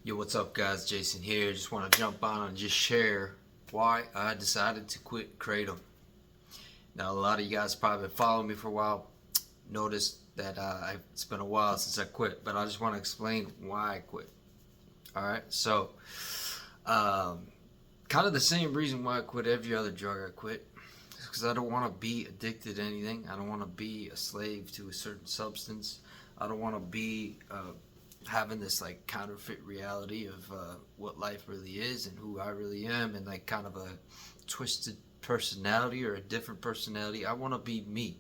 Yo, what's up, guys? Jason here. Just want to jump on and just share why I decided to quit Kratom. Now, a lot of you guys probably been following me for a while. Noticed that it's been a while since I quit, but I just want to explain why I quit. All right, so kind of the same reason why I quit every other drug I quit. Because I don't want to be addicted to anything. I don't want to be a slave to a certain substance. I don't want to be having this like counterfeit reality of what life really is and who I really am, and like kind of a twisted personality or a different personality. I want to be me.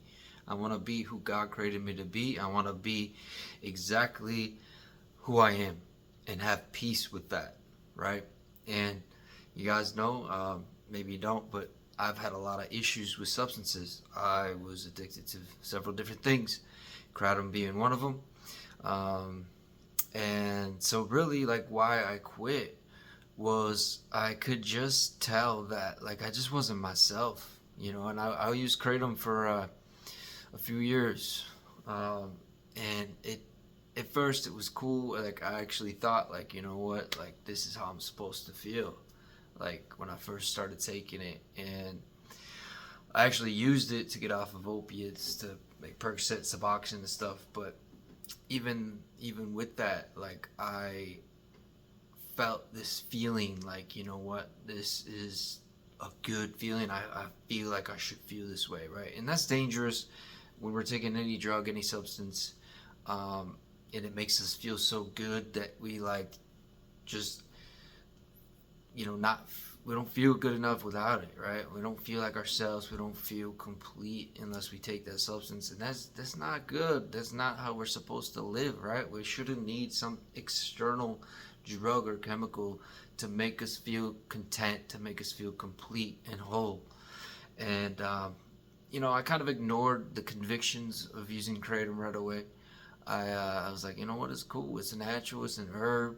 I want to be who God created me to be. I want to be exactly who I am and have peace with that, right? And you guys know, maybe you don't, but I've had a lot of issues with substances. I was addicted to several different things, kratom being one of them. And so really, like, why I quit was I could just tell that, like, I just wasn't myself, and I used kratom for a few years. And at first it was cool. Like, I actually thought, like, you know what, like, this is how I'm supposed to feel, like, when I first started taking it. And I actually used it to get off of opiates, to like Percocet, Suboxone and stuff. But even with that, like, I felt this feeling like, you know what, this is a good feeling. I feel like I should feel this way, right? And that's dangerous when we're taking any drug, any substance, and it makes us feel so good that we like just, not, we don't feel good enough without it, right? We don't feel like ourselves. We don't feel complete unless we take that substance, and that's not good. That's not how we're supposed to live, right? We shouldn't need some external drug or chemical to make us feel content, to make us feel complete and whole. And I kind of ignored the convictions of using kratom right away. I was like, you know what, it's cool. It's natural. It's an herb,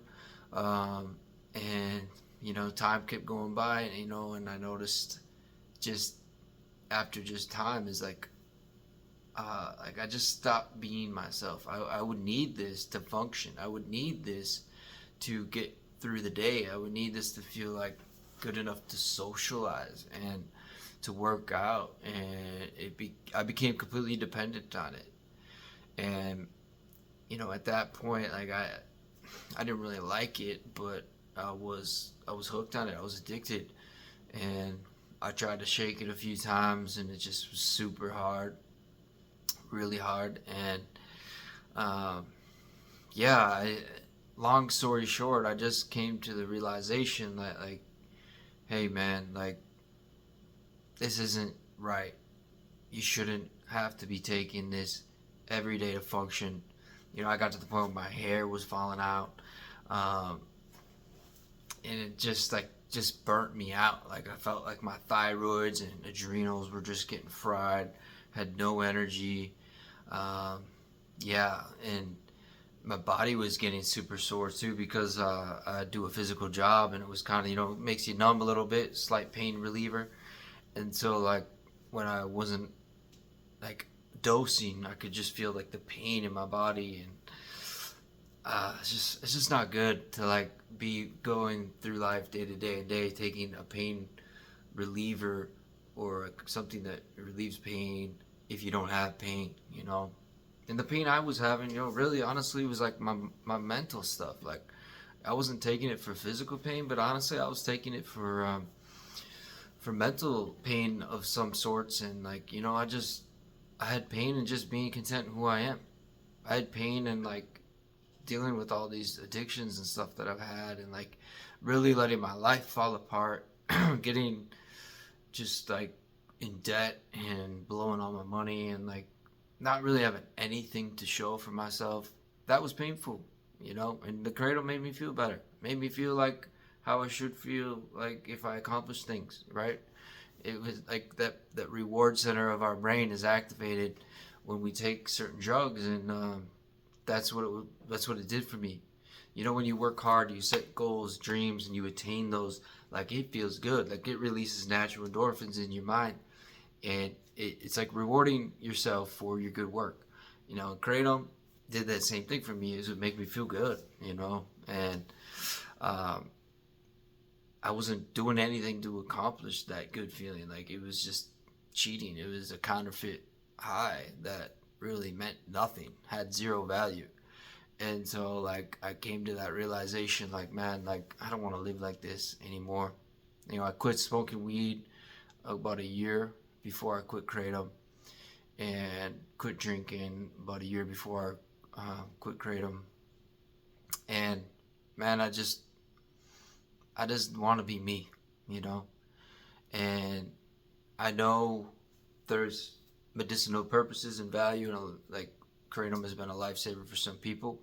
and time kept going by, and I noticed just after just time is like I just stopped being myself. I would need this to function. I would need this to get through the day. I would need this to feel like good enough to socialize and to work out, and I became completely dependent on it. And at that point, like, I didn't really like it, but I was hooked on it. I was addicted, and I tried to shake it a few times, and it just was super hard, really hard. And long story short, I just came to the realization that, like, hey man, like, this isn't right. You shouldn't have to be taking this every day to function. I got to the point where my hair was falling out. And it just burnt me out. Like, I felt like my thyroids and adrenals were just getting fried, had no energy. And my body was getting super sore too, because I do a physical job, and it was kind of, it makes you numb a little bit, slight pain reliever. And so, like, when I wasn't like dosing, I could just feel like the pain in my body. And it's just not good to like be going through life day to day taking a pain reliever or something that relieves pain if you don't have pain. And the pain I was having, really honestly was like my mental stuff. Like, I wasn't taking it for physical pain, but honestly I was taking it for mental pain of some sorts. And like, I had pain in just being content in who I am. I had pain in like dealing with all these addictions and stuff that I've had, and like really letting my life fall apart, getting just like in debt and blowing all my money, and like not really having anything to show for myself. That was painful, and the cradle made me feel better, made me feel like how I should feel, like if I accomplish things, right? It was like that reward center of our brain is activated when we take certain drugs, and that's what it did for me. When you work hard, you set goals, dreams, and you attain those, like, it feels good. Like, it releases natural endorphins in your mind, and it's like rewarding yourself for your good work. Kratom did that same thing for me. It would make me feel good, and I wasn't doing anything to accomplish that good feeling. Like, it was just cheating. It was a counterfeit high that really meant nothing, had zero value. And so, like, I came to that realization, like, man, like, I don't want to live like this anymore. You know, I quit smoking weed about a year before I quit Kratom, and quit drinking about a year before I quit Kratom. And man, I just want to be me, you know. And I know there's medicinal purposes and value, and like Kratom has been a lifesaver for some people.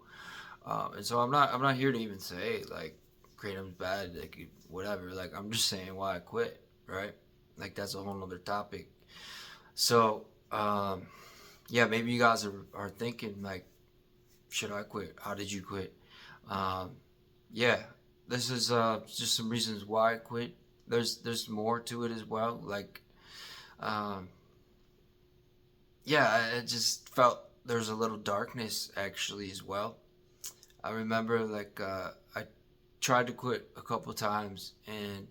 And so I'm not here to even say like Kratom's bad, like whatever. Like, I'm just saying why I quit, right? Like, that's a whole nother topic. So yeah, maybe you guys are thinking like, should I quit? How did you quit? Um, yeah, this is just some reasons why I quit. There's more to it as well. Like, um, yeah, I just felt there's a little darkness actually as well. I remember like I tried to quit a couple times, and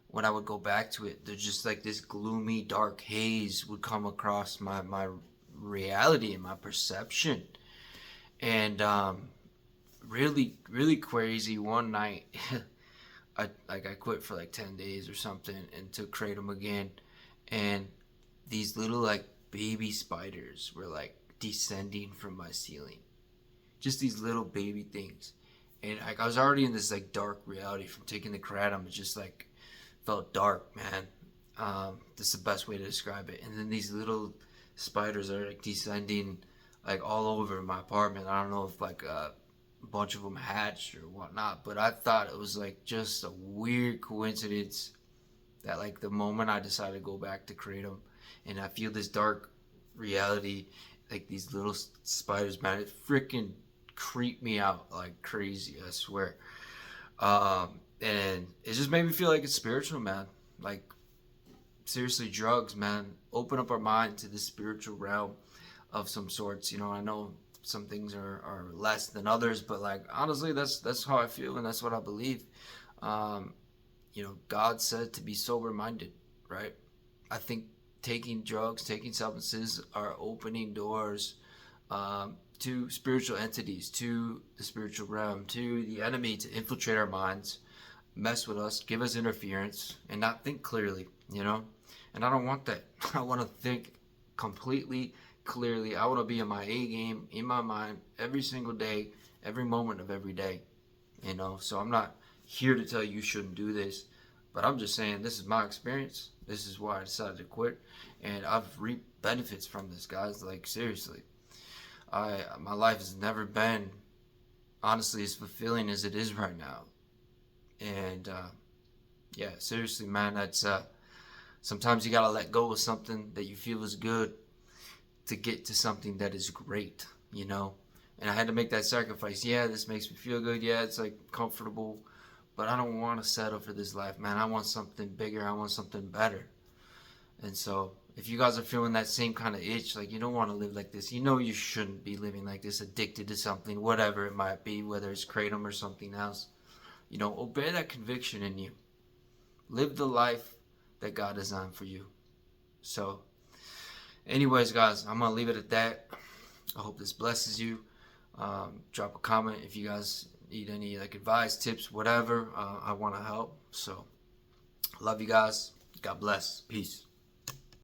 when I would go back to it, there's just like this gloomy, dark haze would come across my reality and my perception. And really, really crazy one night, I quit for like 10 days or something and took kratom again, and these little like baby spiders were like descending from my ceiling, just these little baby things. And like, I was already in this like dark reality from taking the kratom. It just like felt dark, man. That's the best way to describe it. And then these little spiders are like descending like all over my apartment. I don't know if like a bunch of them hatched or whatnot, but I thought it was like just a weird coincidence that like the moment I decided to go back to kratom and I feel this dark reality, like these little spiders, man, it freaking creeped me out like crazy, I swear. And it just made me feel like it's spiritual, man. Like, seriously, drugs, man, open up our mind to the spiritual realm of some sorts. You know, I know some things are less than others, but like, honestly, that's how I feel, and that's what I believe. Um, you know, God said to be sober minded, right? I think taking drugs, taking substances are opening doors to spiritual entities, to the spiritual realm, to the enemy to infiltrate our minds, mess with us, give us interference, and not think clearly, you know? And I don't want that. I want to think completely clearly. I want to be in my A game, in my mind, every single day, every moment of every day, you know? So I'm not here to tell you shouldn't do this, but I'm just saying this is my experience. This is why I decided to quit, and I've reaped benefits from this, guys. Like, seriously. My life has never been honestly as fulfilling as it is right now. And yeah, seriously, man, that's sometimes you gotta let go of something that you feel is good to get to something that is great, you know. And I had to make that sacrifice. Yeah, this makes me feel good. Yeah, it's like comfortable, but I don't want to settle for this life, man. I want something bigger. I want something better. And so, if you guys are feeling that same kind of itch, like you don't want to live like this, you know you shouldn't be living like this, addicted to something, whatever it might be, whether it's kratom or something else. You know, obey that conviction in you. Live the life that God designed for you. So, anyways, guys, I'm gonna leave it at that. I hope this blesses you. Drop a comment if you guys need any like advice, tips, whatever. I want to help. So, love you guys. God bless. Peace.